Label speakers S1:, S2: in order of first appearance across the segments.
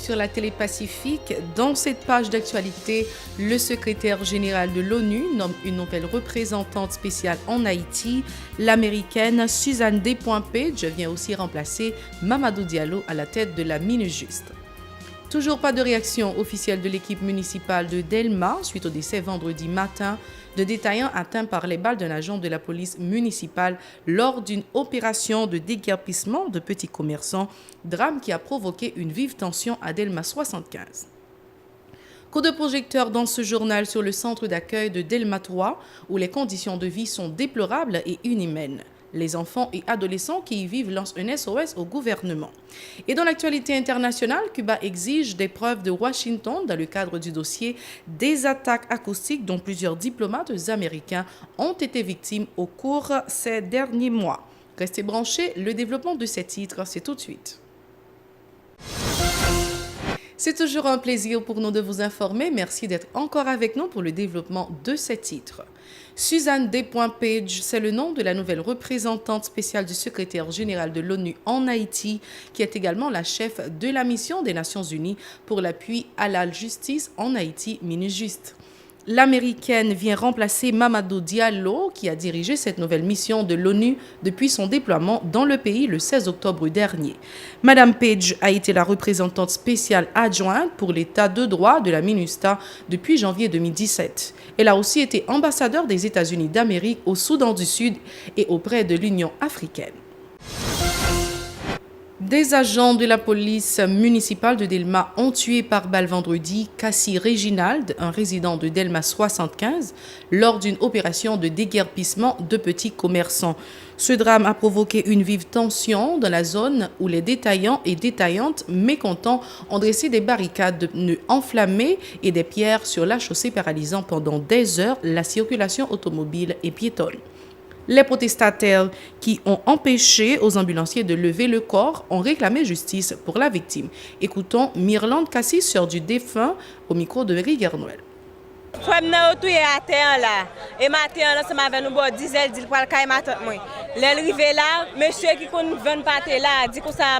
S1: sur la télé Pacifique. Dans cette page d'actualité, le secrétaire général de l'ONU nomme une nouvelle représentante spéciale en Haïti. L'américaine Suzanne D. Page vient aussi remplacer Mamadou Diallo à la tête de la Minujust. Toujours pas de réaction officielle de l'équipe municipale de Delma suite au décès vendredi matin de détaillants atteints par les balles d'un agent de la police municipale lors d'une opération de déguerpissement de petits commerçants, drame qui a provoqué une vive tension à Delma 75. Coup de projecteur dans ce journal sur le centre d'accueil de Delma 3 où les conditions de vie sont déplorables et inhumaines. Les enfants et adolescents qui y vivent lancent un SOS au gouvernement. Et dans l'actualité internationale, Cuba exige des preuves de Washington dans le cadre du dossier des attaques acoustiques dont plusieurs diplomates américains ont été victimes au cours ces derniers mois. Restez branchés, le développement de ces titres, c'est tout de suite. C'est toujours un plaisir pour nous de vous informer. Merci d'être encore avec nous pour le développement de ces titres. Suzanne D. Page, c'est le nom de la nouvelle représentante spéciale du secrétaire général de l'ONU en Haïti, qui est également la chef de la mission des Nations Unies pour l'appui à la justice en Haïti, Minujust. L'américaine vient remplacer Mamadou Diallo, qui a dirigé cette nouvelle mission de l'ONU depuis son déploiement dans le pays le 16 octobre dernier. Madame Page a été la représentante spéciale adjointe pour l'état de droit de la MINUSTAH depuis janvier 2017. Elle a aussi été ambassadeur des États-Unis d'Amérique au Soudan du Sud et auprès de l'Union africaine. Des agents de la police municipale de Delma ont tué par balle vendredi Cassie Reginald, un résident de Delma 75, lors d'une opération de déguerpissement de petits commerçants. Ce drame a provoqué une vive tension dans la zone où les détaillants et détaillantes mécontents ont dressé des barricades de pneus enflammés et des pierres sur la chaussée, paralysant pendant des heures la circulation automobile et piétonne. Les protestataires qui ont empêché aux ambulanciers de lever le corps ont réclamé justice pour la victime. Écoutons Myrlande Cassis, sœur du défunt, au micro de Riguer Noël.
S2: Frère n'a tout à terre là et matin là ça m'avait nous bon diesel dit pour le matin moi l'arrivé là monsieur qui kon vend pâté là dit que ça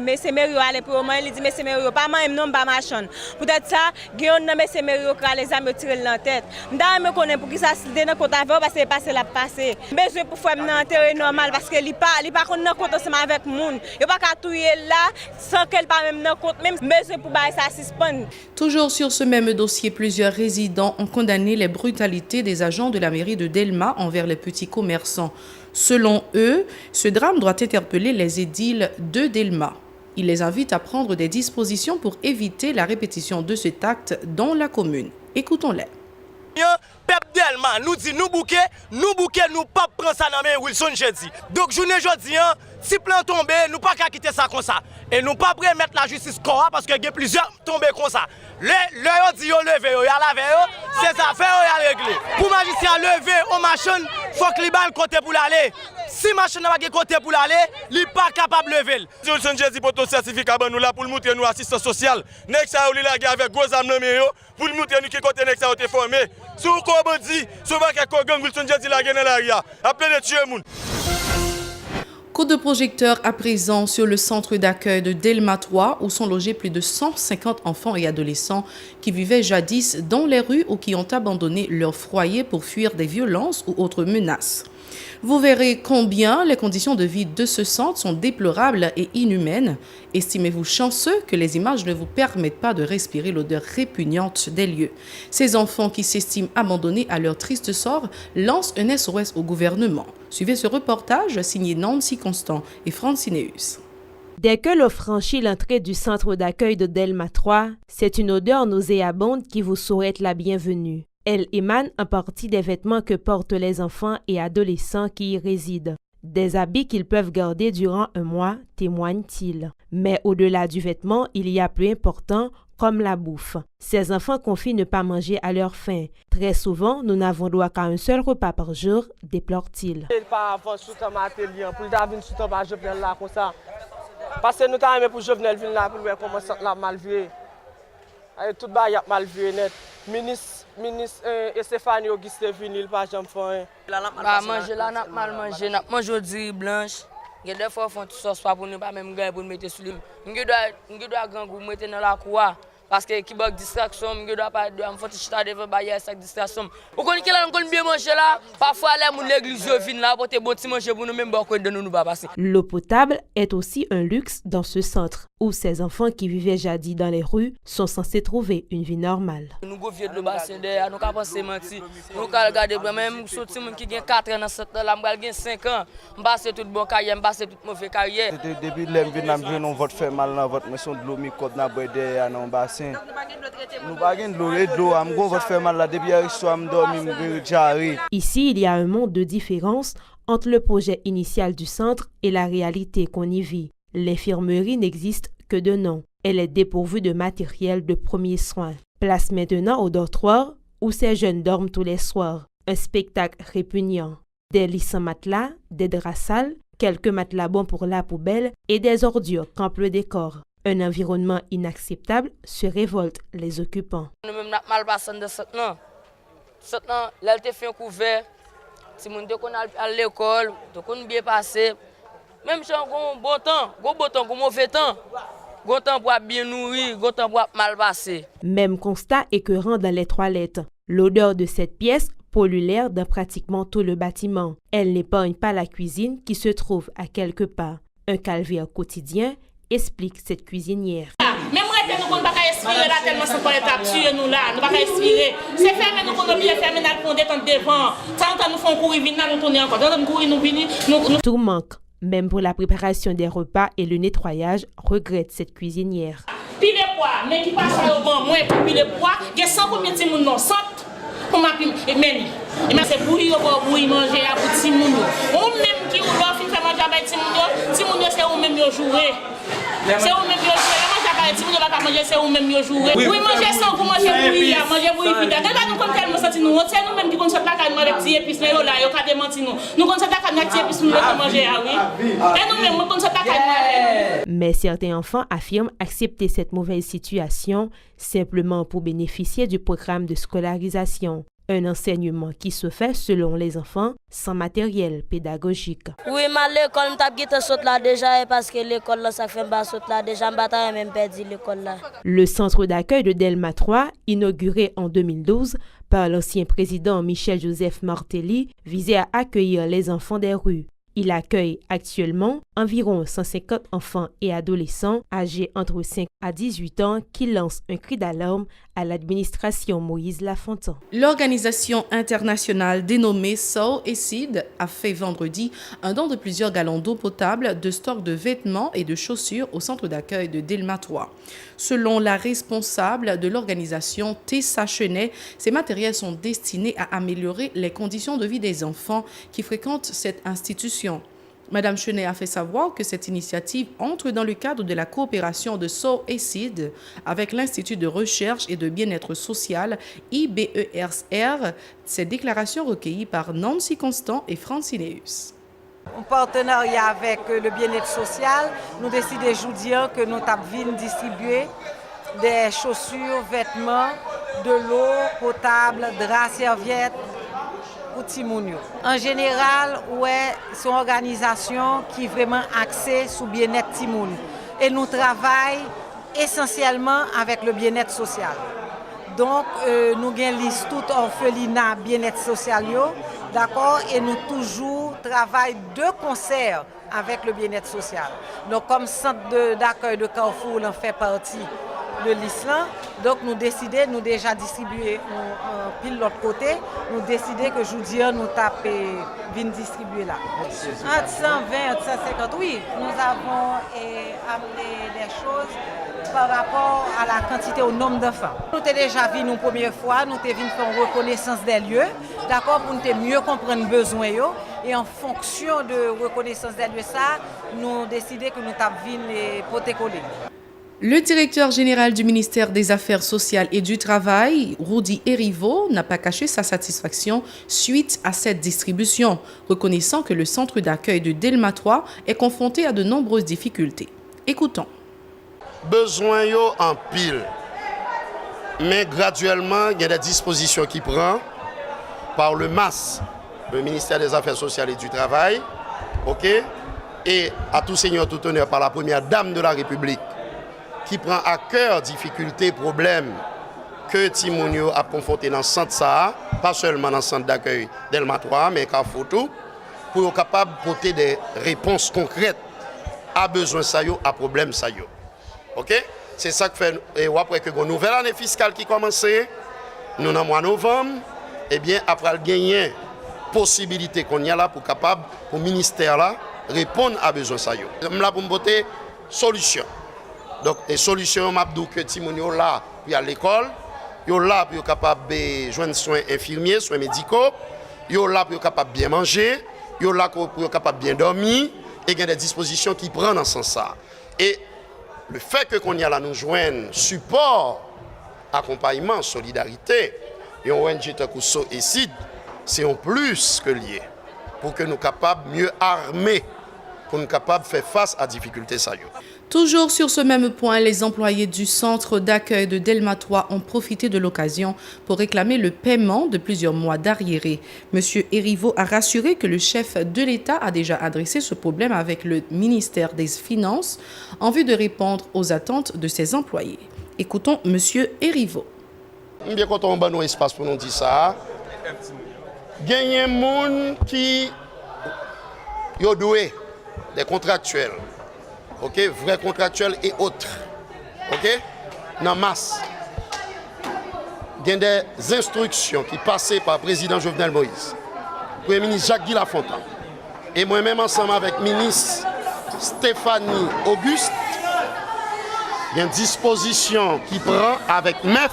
S2: monsieur Merio aller pour moi il dit monsieur Merio pas moi non pas machin peut-être ça gagne non monsieur Merio qui les amis tirer dans tête m'da me connaît pour qui ça se dans côté avant parce que passer la passer besoin pour frère n'a enterrer normal parce que il pas kon dans côté ensemble avec monde il pas ka touyer là sans qu'elle pas même dans côté même besoin pour bailler ça suspend.
S1: Toujours sur ce même dossier, plusieurs résidents ont condamné les brutalités des agents de la mairie de Delma envers les petits commerçants. Selon eux, ce drame doit interpeller les édiles de Delma. Ils les invitent à prendre des dispositions pour éviter la répétition de cet acte dans la commune. Écoutons-les.
S3: Peuple Delma nous dit nous bouquet, nous pas prendre ça dans main Wilson jeudi. Donc journée jeudi si plan tomber, nous pas qu'à quitter ça comme ça. Et nous pas prêt mettre la justice corps parce que y a plusieurs tombés comme ça. Le dit yo lever yo la laver c'est ça faire yo régler. Pour magistrat lever au machine, faut que li ban côté pour l'aller. Si machine n'a pas côté pour l'aller, li pas capable lever. Wilson jeudi pour ton certificat nous là pour montrer nous assistance sociale. Nek ça li la avec gros âme dans yo pour montrer nous qui côté nek ça été formé. Si vous dit, si vous avez gang Wilson jeudi la dans l'arrière, appelez les tuer moun.
S1: Coup de projecteur à présent sur le centre d'accueil de Delma 3 où sont logés plus de 150 enfants et adolescents qui vivaient jadis dans les rues ou qui ont abandonné leur foyer pour fuir des violences ou autres menaces. Vous verrez combien les conditions de vie de ce centre sont déplorables et inhumaines. Estimez-vous chanceux que les images ne vous permettent pas de respirer l'odeur répugnante des lieux. Ces enfants qui s'estiment abandonnés à leur triste sort lancent un SOS au gouvernement. Suivez ce reportage signé Nancy Constant et Francineus.
S4: Dès que l'on franchit l'entrée du centre d'accueil de Delma 3, c'est une odeur nauséabonde qui vous souhaite la bienvenue. Elle émane en partie des vêtements que portent les enfants et adolescents qui y résident. Des habits qu'ils peuvent garder durant un mois, témoignent-ils. Mais au-delà du vêtement, il y a plus important, comme la bouffe. Ces enfants confient ne pas manger à leur faim. Très souvent, nous n'avons droit qu'à un seul repas par jour, déplore-t-il.
S5: Parce que nous avons pour Jovenel venir là pour voir comment ça la mal vu. Tout bas y a mal vu net. Ministre Stéphanie Auguste venu il pas jamais faire.
S6: Bah manger là n'a mal manger, n'a manger aujourd'hui blanche. Il y a des fois font tout ça pour nous pas même gagner pour mettre sur lui. On doit grand goût mettre dans la cour parce que qui bok distraction, on doit pas on faut chita devant bailler cette distraction. On connaît que là on connaît bien manger là, parfois les moun l'église viennent là pour te bon petit manger pour nous même bon de nous pas passer.
S4: L'eau potable est aussi un luxe dans ce centre où ces enfants qui vivaient jadis dans les rues sont censés trouver une vie normale.
S6: Nous go vieux de bassin derrière, nous ka penser menti. Nous ka regarder même sorti moun qui gen 4 ans dans cette là, m'gal gen 5 ans, m'passe tout bon carrière, m'passe tout mauvais carrière.
S7: Depuis l'em vinn nous joindre votre fait mal dans votre maison de l'eau microbe na boire derrière dans bassin. Nous pas gen de l'eau, am go votre fait mal là depuis hier soir me dormi me diarrhée.
S4: Ici, il y a un monde de différence entre le projet initial du centre et la réalité qu'on y vit. L'infirmerie n'existe que de nom. Elle est dépourvue de matériel de premiers soins. Place maintenant au dortoir où ces jeunes dorment tous les soirs. Un spectacle répugnant. Des lits sans matelas, des draps sales, quelques matelas bons pour la poubelle et des ordures qu'emplit le décor. Un environnement inacceptable se révolte les occupants.
S6: Nous-mêmes n'a mal passé de cette non. Cette non, là te fait un couvert. Si moun de qu'on à l'école, de qu'on bien passé. Même si on bon temps, on mauvais temps. Bon temps pour bien nourrir, bon temps pour mal passer.
S4: Même constat écœurant dans les toilettes. L'odeur de cette pièce pollue l'air dans pratiquement tout le bâtiment. Elle n'épargne pas la cuisine qui se trouve à quelques pas. Un calvaire quotidien explique cette cuisinière.
S8: Même nous ne pouvons pas respirer là tellement sans étape tuer nous là, nous pas respirer. C'est fermé nous qu'on bien fermé dans le fond des temps devant. Tant nous font courir venir nous tourner encore. Tant nous courir nous venir nous.
S4: Tout manque, même pour la préparation des repas et le nettoyage, regrette cette cuisinière.
S8: Puis les pois, mais qui passe au bon moins pour les pois, il y a 100 combien de petits moun non 100 pour ma et meni. Et mais c'est bouilli pour manger à petit moun. On même qui ou leur fin faire manger à petit moun c'est on même yo jouer. C'est on même yo jouer. Si vous n'avez pas mangé, c'est vous-même qui jouez. Oui, manger sans vous manger bouillir, manger bouillir. Nous comme tellement senti nous, c'est nous-mêmes qui connaissons la carne avec petits épices, mais là, il y a des mentis nous. Nous connaissons la carne avec petits épices, nous devons manger, ah oui. Et nous-mêmes, nous connaissons la carne.
S4: Mais certains enfants affirment accepter cette mauvaise situation simplement pour bénéficier du programme de scolarisation. Un enseignement qui se fait, selon les enfants, sans matériel pédagogique.
S9: Oui, mais l'école, je saute là déjà, parce que l'école, là, ça fait pas saute là déjà, je même perdu l'école là.
S4: Le centre d'accueil de Delma 3, inauguré en 2012 par l'ancien président Michel-Joseph Martelly, visait à accueillir les enfants des rues. Il accueille actuellement environ 150 enfants et adolescents âgés entre 5 à 18 ans qui lancent un cri d'alarme à l'administration Moïse Lafontaine.
S1: L'organisation internationale dénommée Sow et Seed a fait vendredi un don de plusieurs gallons d'eau potable, de stock de vêtements et de chaussures au centre d'accueil de Delma 3. Selon la responsable de l'organisation, Tessa Chenet, ces matériels sont destinés à améliorer les conditions de vie des enfants qui fréquentent cette institution. Madame Chenet a fait savoir que cette initiative entre dans le cadre de la coopération de Sow et Seed avec l'Institut de recherche et de bien-être social IBERSR, ces déclarations recueillies par Nancy Constant et Francineus.
S10: En partenariat avec le bien-être social, nous décidons aujourd'hui que nous avons distribuer des chaussures, vêtements, de l'eau potable, draps, serviettes, pour Timounio. En général, c'est une organisation qui est vraiment axée sur le bien-être Timoun. Et nous travaillons essentiellement avec le bien-être social. Donc, nous avons une liste toute orphelinat bien-être social, d'accord, et nous toujours travaillons de concert avec le bien-être social. Donc, comme centre d'accueil de Carrefour, on fait partie de l'Islam. Donc nous décidons, nous déjà distribuer pile l'autre côté, nous décidons que aujourd'hui nous tapons, venir distribuer là. Entre 120 et 150, oui, nous avons amené les choses par rapport à la quantité, au nombre d'enfants. Nous avons déjà vu une première fois, nous avons venus faire une reconnaissance des lieux, d'accord, pour nous mieux comprendre les besoins. Et en fonction de reconnaissance des lieux, ça, nous décidons que nous avons venus protéger.
S1: Le directeur général du ministère des Affaires sociales et du Travail, Rudy Erivo, n'a pas caché sa satisfaction suite à cette distribution, reconnaissant que le centre d'accueil de Delma 3 est confronté à de nombreuses difficultés. Écoutons.
S11: Besoin en pile, mais graduellement, il y a des dispositions qui prennent par le MAS, le ministère des Affaires sociales et du Travail, ok, et à tout seigneur, tout honneur par la première dame de la République qui prend à cœur difficultés, problèmes que Timonio a confronté dans le centre ça, pas seulement dans le centre d'accueil Delma 3, mais qu'à photo, pour être capable de porter des réponses concrètes à besoin ça yo, à problème ça yo. OK? C'est ça que fait et après que une nouvelle année fiscale qui commence, nous dans le mois de novembre, eh bien après le gagner possibilité qu'on y a là pour capable pour ministère là répondre à besoin ça yo. Là pour me porter solution. Donc les solutions m'abdou que Timonio là pour à l'école, yo là pour capable de joindre soins infirmiers, soins médicaux, yo là pour capable bien manger, yo là pour capable bien dormir et il y a des dispositions qui prennent dans ce sens ça. Et le fait que qu'on y a là nous joindre support, accompagnement, solidarité et ONG Takuso et CID, c'est en plus que lié pour que nous soyons capables mieux armés pour nous capables de faire face à difficultés ça.
S1: Toujours sur ce même point, les employés du centre d'accueil de Delma 3 ont profité de l'occasion pour réclamer le paiement de plusieurs mois d'arriérés. Monsieur Erivo a rassuré que le chef de l'État a déjà adressé ce problème avec le ministère des Finances en vue de répondre aux attentes de ses employés. Écoutons Monsieur Erivo.
S11: Bien quand on a un espace pour nous dire ça, il y a des gens qui ont doué des contractuels. OK, vrais contractuels et autres. OK, dans masse. Il y a des instructions qui passaient par le président Jovenel Moïse, Premier ministre Jacques Guy Lafontaine, et moi-même ensemble avec le ministre Stéphanie Auguste, il y a une disposition qui prend avec MEF,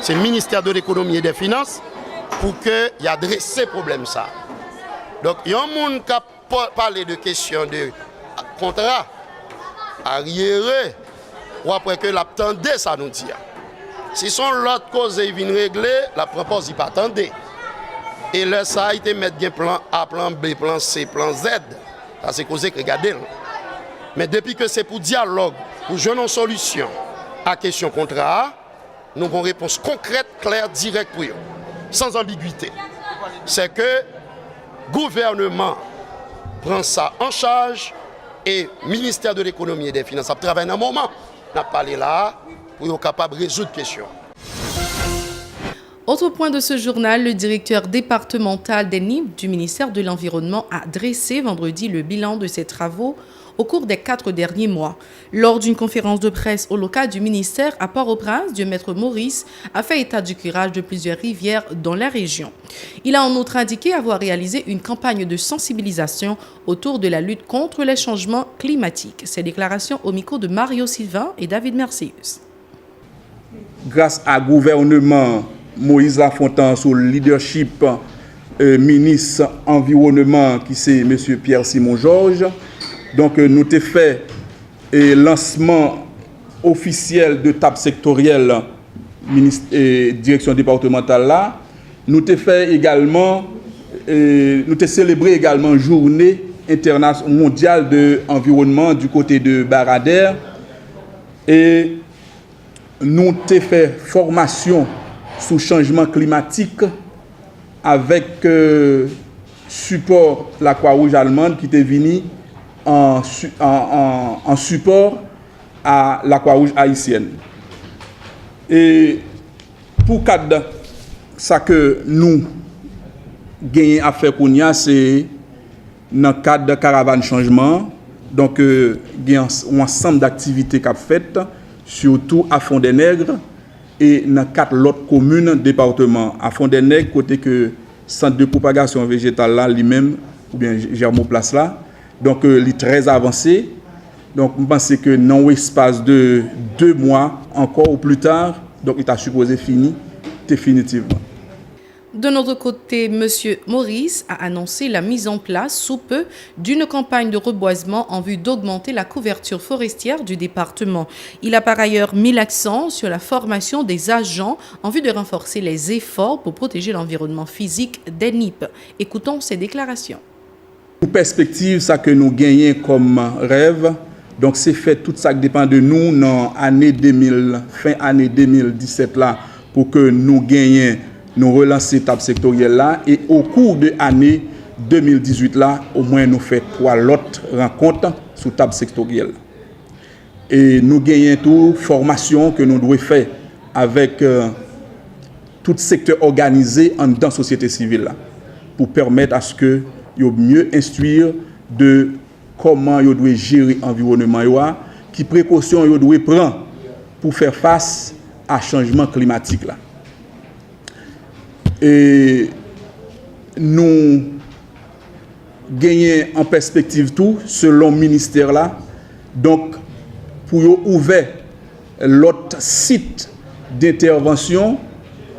S11: c'est le ministère de l'économie et des finances, pour qu'il adresse ces problèmes. Ça. Donc, il y a un monde qui a parlé de questions de contrat arriéré, ou après que l'attendait, ça nous dit. Si son l'autre cause il vient régler, la propose il pas attendre. Et là, ça a été mettre un plan A, plan B, plan C, plan Z. Ça c'est causé que regardez. Mais depuis que c'est pour dialogue, pour jouer une solution à la question contrat, nous avons une réponse concrète, claire, directe pour eux, sans ambiguïté. C'est que le gouvernement prend ça en charge et le ministère de l'économie et des finances a travaillé un moment. On a parlé là pour être capable de résoudre la question.
S1: Autre point de ce journal, le directeur départemental des NIP du ministère de l'Environnement a dressé vendredi le bilan de ses travaux au cours des 4 derniers mois. Lors d'une conférence de presse au local du ministère à Port-au-Prince, Dieu-Maître Maurice a fait état du curage de plusieurs rivières dans la région. Il a en outre indiqué avoir réalisé une campagne de sensibilisation autour de la lutte contre les changements climatiques. Ces déclarations au micro de Mario Sylvain et David Mercius.
S12: Grâce au gouvernement Moïse Lafontaine sous le leadership ministre environnement qui c'est M. Pierre Simon Georges, donc nous avons fait lancement officiel de table sectorielle direction départementale là. Nous avons fait également, nous avons célébré également journée internationale mondiale de l'environnement du côté de Barader et nous avons fait formation sur changement climatique avec support la Croix-Rouge allemande qui était venue en support à la Croix-Rouge haïtienne. Et pour cadre ça que nous gagnons à faire pour nous, c'est dans le cadre de caravane changement. Donc, il y a un ensemble d'activités qui sont faites, surtout à Fond-des-Nègres et dans 4 autres communes départements. À Fond-des-Nègres, côté que centre de propagation végétale là, lui-même, ou bien Germoplace là. Donc, il est très avancé. Donc, je pense que dans l'espace de 2 mois, encore ou plus tard, donc il est supposé fini définitivement.
S1: De notre côté, M. Maurice a annoncé la mise en place sous peu d'une campagne de reboisement en vue d'augmenter la couverture forestière du département. Il a par ailleurs mis l'accent sur la formation des agents en vue de renforcer les efforts pour protéger l'environnement physique des NIP. Écoutons ses déclarations.
S12: Pour perspective, ça que nous gagnons comme rêve, donc c'est fait tout ça qui dépend de nous dans fin année 2017 là, pour que nous gagnions, nous relancer l'étape sectorielle là, et au cours de l'année 2018 là, au moins nous fait 3 autres rencontres sous table sectorielle. Et nous gagnons tout formation que nous devons faire avec tout secteur organisé en dans la société civile là, pour permettre à ce que yo mieux instruire de comment yo doit gérer l'environnement, qui précautions yo doit prendre pour faire face à changement climatique là. Et nous gagnons en perspective tout selon le ministère là. Donc pour ouvrir l'autre site d'intervention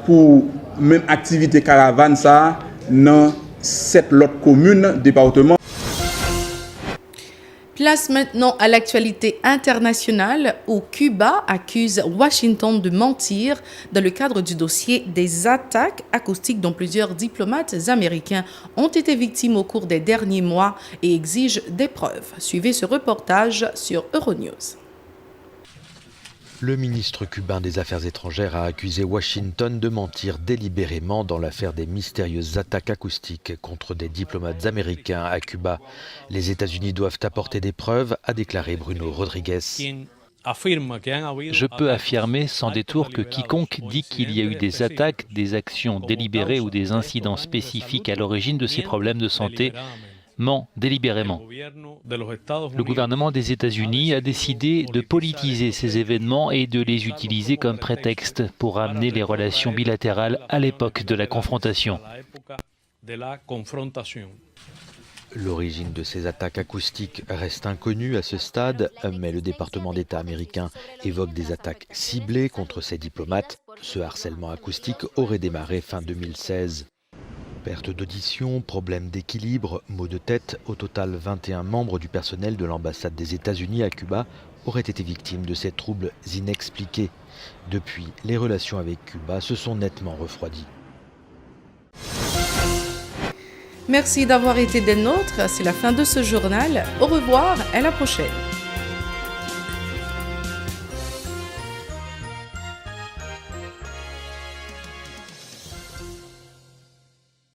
S12: pour même activité caravane ça dans 7 autres communes département.
S1: Place maintenant à l'actualité internationale où Cuba accuse Washington de mentir dans le cadre du dossier des attaques acoustiques dont plusieurs diplomates américains ont été victimes au cours des derniers mois et exige des preuves. Suivez ce reportage sur Euronews.
S13: Le ministre cubain des Affaires étrangères a accusé Washington de mentir délibérément dans l'affaire des mystérieuses attaques acoustiques contre des diplomates américains à Cuba. Les États-Unis doivent apporter des preuves, a déclaré Bruno Rodriguez.
S14: Je peux affirmer sans détour que quiconque dit qu'il y a eu des attaques, des actions délibérées ou des incidents spécifiques à l'origine de ces problèmes de santé ment délibérément. Le gouvernement des États-Unis a décidé de politiser ces événements et de les utiliser comme prétexte pour amener les relations bilatérales à l'époque de la confrontation.
S13: L'origine de ces attaques acoustiques reste inconnue à ce stade, mais le département d'État américain évoque des attaques ciblées contre ces diplomates. Ce harcèlement acoustique aurait démarré fin 2016. Perte d'audition, problème d'équilibre, maux de tête, au total 21 membres du personnel de l'ambassade des États-Unis à Cuba auraient été victimes de ces troubles inexpliqués. Depuis, les relations avec Cuba se sont nettement refroidies.
S1: Merci d'avoir été des nôtres, c'est la fin de ce journal. Au revoir et à la prochaine.